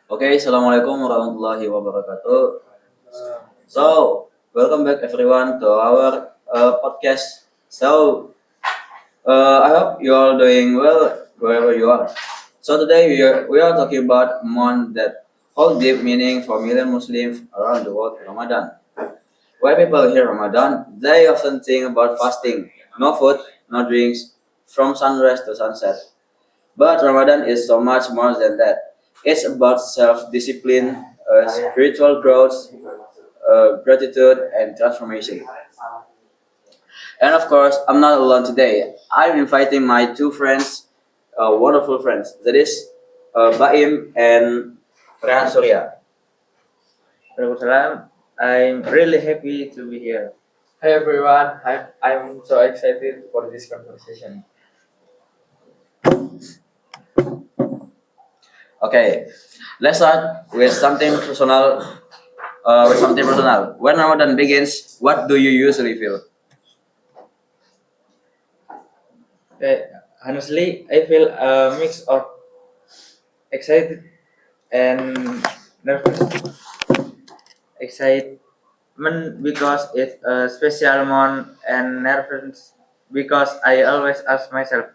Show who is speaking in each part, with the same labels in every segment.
Speaker 1: Okay, Assalamualaikum warahmatullahi wabarakatuh. So, welcome back everyone to our podcast. I hope you all doing well wherever you are. So today we are talking about a month that hold deep meaning for million Muslims around the world, Ramadan. When people hear Ramadan, they often think about fasting, no food, no drinks, from sunrise to sunset. But Ramadan is so much more than that. It's about self-discipline, spiritual growth, gratitude, and transformation. And of course, I'm not alone today. I'm inviting my two friends, wonderful friends. That is Baim and Rehan Surya.
Speaker 2: Waalaikumsalam. I'm really happy to be here.
Speaker 3: Hey everyone, I'm so excited for this conversation.
Speaker 1: Okay, let's start with something personal. When Ramadan begins, what do you usually feel?
Speaker 2: Okay, honestly, I feel a mix of excited and nervous. Excitement because it's a special month and nervous because I always ask myself,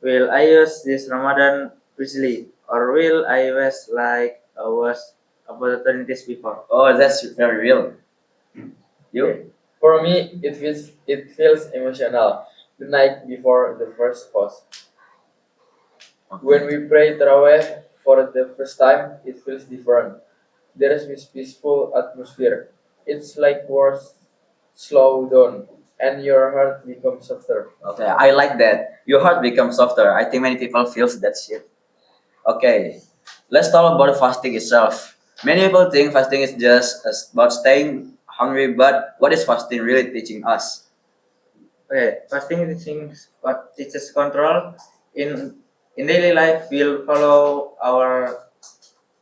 Speaker 2: will I use this Ramadan wisely or will I waste like I was opportunities before?
Speaker 1: Oh, that's very real. You?
Speaker 3: For me, it feels emotional. The night before the first fast, when we pray Taraweh for the first time, it feels different. There is this peaceful atmosphere. It's like words slow down, and your heart becomes softer.
Speaker 1: Okay, I like that. Your heart becomes softer. I think many people feels that shit. Okay, let's talk about fasting itself. Many people think fasting is just about staying hungry, but what is fasting really teaching us?
Speaker 2: Okay, fasting teachings what teaches control in daily life. We'll follow our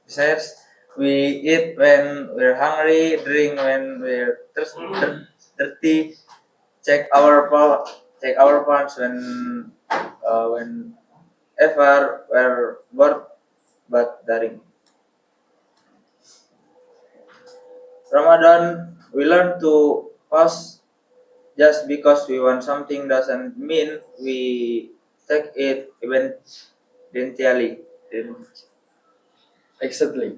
Speaker 2: desires. We eat when we're hungry, drink when we're thirsty, check our check our phones whenever we're bored but daring. Ramadan, we learn to fast just because we want something doesn't mean we take it eventually.
Speaker 3: Exactly.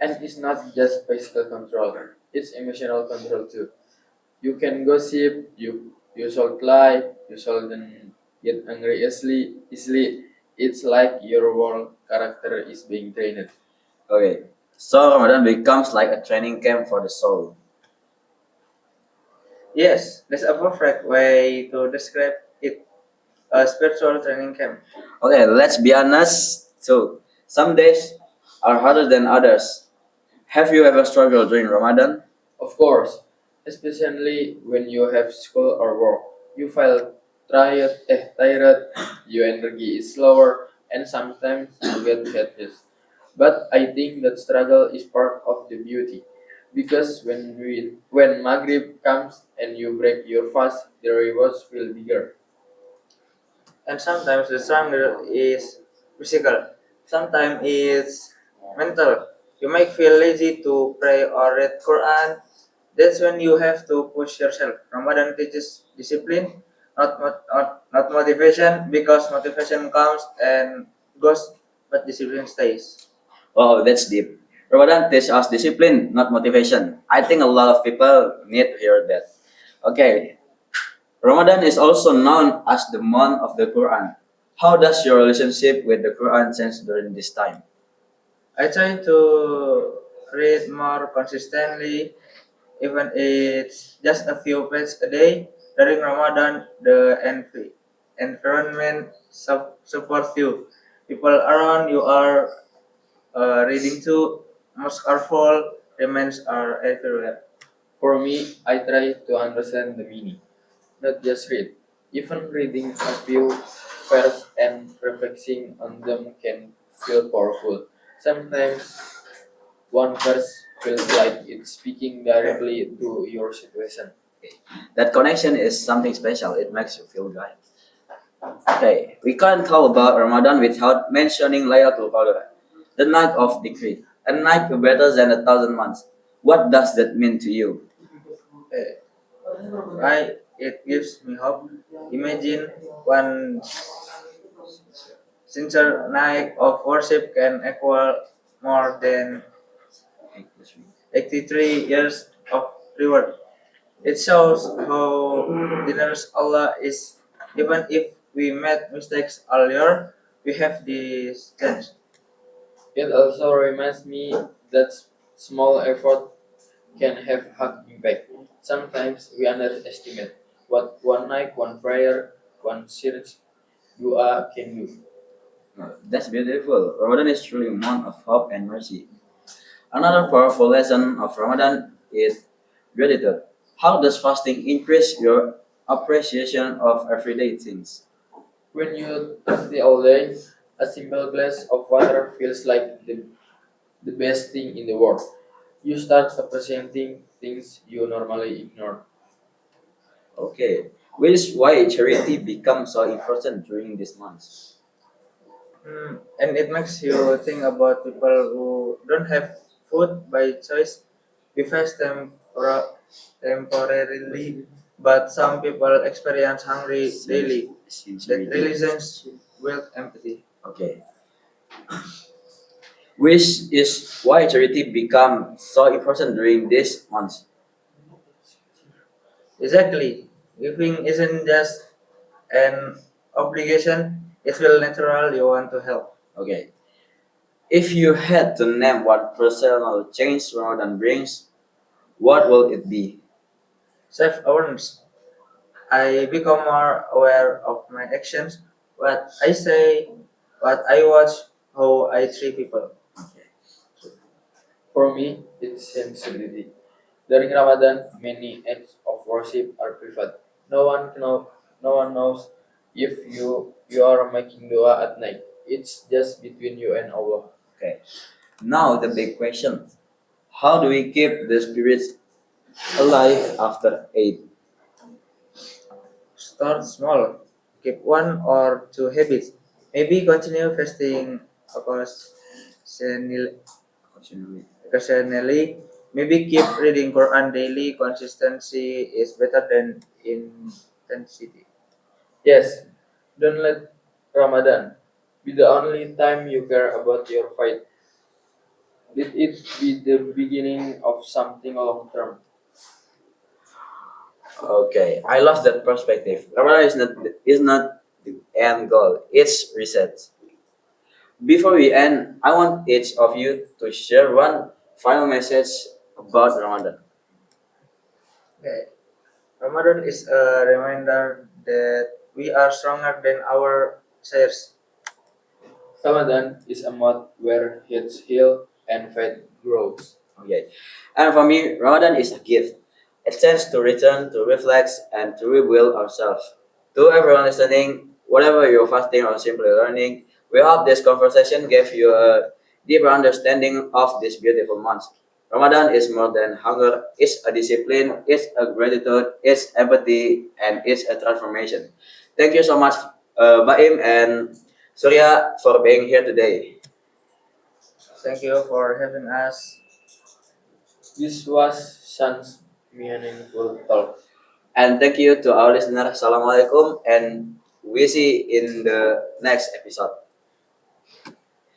Speaker 3: And it's not just physical control, it's emotional control too. You can gossip, you should lie, you shouldn't get angry easily. It's like your whole character is being trained.
Speaker 1: Okay, so Ramadan becomes like a training camp for the soul.
Speaker 2: Yes, that's a perfect way to describe it. A spiritual training camp.
Speaker 1: Okay, let's be honest. So, some days are harder than others. Have you ever struggled during Ramadan?
Speaker 3: Of course, especially when you have school or work, you feel tired, your energy is slower, and sometimes you get headless. But I think that struggle is part of the beauty, because when Maghrib comes and you break your fast, the rewards feel bigger.
Speaker 2: And sometimes the struggle is physical, sometimes it's mental. You might feel lazy to pray or read Quran. That's when you have to push yourself. Ramadan teaches discipline, not motivation, because motivation comes and goes, but discipline stays.
Speaker 1: Oh, that's deep. Ramadan teaches us discipline, not motivation. I think a lot of people need to hear that. Okay, Ramadan is also known as the month of the Quran. How does your relationship with the Quran change during this time?
Speaker 2: I try to read more consistently, even it's just a few pages a day. During Ramadan, the environment supports you. People around you are reading too. Mosques are full. Remains are everywhere.
Speaker 3: For me, I try to understand the meaning, not just read. Even reading a few verses and reflecting on them can feel powerful. Sometimes one verse feels like it's speaking directly to your situation.
Speaker 1: That connection is something special. It makes you feel good. Okay, we can't talk about Ramadan without mentioning Laylatul Qadr, the night of decree. A night better than 1,000 months. What does that mean to you?
Speaker 2: Eh, Why it gives me hope. Imagine one sincere night of worship can equal more than 83 years of reward. It shows how generous Allah is. Even if we made mistakes earlier, we have this chance.
Speaker 3: It also reminds me that small effort can have hug impact. Sometimes we underestimate what one night, one prayer, one search can do.
Speaker 1: That's beautiful. Ramadan is truly a month of hope and mercy. Another powerful lesson of Ramadan is gratitude. How does fasting increase your appreciation of everyday things?
Speaker 3: When you thirsty all day, a simple glass of water feels like the best thing in the world. You start appreciating things you normally ignore.
Speaker 1: Okay, which is why charity becomes so important during these months.
Speaker 2: And it makes you think about people who don't have food by choice. We face them temporarily, but some people experience hungry daily. That
Speaker 1: Sincerity.
Speaker 2: religions build empathy.
Speaker 1: Okay, which is why charity becomes so important during these months.
Speaker 2: Exactly. Giving isn't just an obligation, it will natural you want to help.
Speaker 1: Okay, if you had to name what personal change Ramadan brings, what will it be?
Speaker 2: Self awareness. I become more aware of my actions, what I say, what I watch, how I treat people.
Speaker 1: Okay.
Speaker 3: For me, it's sensibility. During Ramadan, many acts of worship are private. No one knows if you are making dua at night. It's just between you and Allah.
Speaker 1: Okay. Now the big question: how do we keep the spirits alive after Eid?
Speaker 2: Start small, keep one or two habits. Maybe continue fasting occasionally.
Speaker 1: Occasionally.
Speaker 2: occasionally. Maybe keep reading Quran daily. Consistency is better than intensity.
Speaker 3: Yes, don't let Ramadan be the only time you care about your fight. Let it be the beginning of something long term.
Speaker 1: Okay, I lost that perspective. Ramadan is not the end goal. It's reset. Before we end, I want each of you to share one final message about Ramadan.
Speaker 2: Okay. Ramadan is a reminder that we are stronger than our shares.
Speaker 3: Ramadan is a month where hearts heal and faith grows.
Speaker 1: Okay. And for me, Ramadan is a gift. A chance to return, to reflect, and to rebuild ourselves. To everyone listening, whatever you're fasting or simply learning, we hope this conversation gave you a deeper understanding of this beautiful month. Ramadan is more than hunger, it's a discipline, it's a gratitude, it's empathy, and it's a transformation. Thank you so much, Baim and Surya, for being here today.
Speaker 2: Thank you for having us.
Speaker 3: This was Sun's meaningful talk.
Speaker 1: And thank you to our listeners. Assalamualaikum, and we see in the next episode.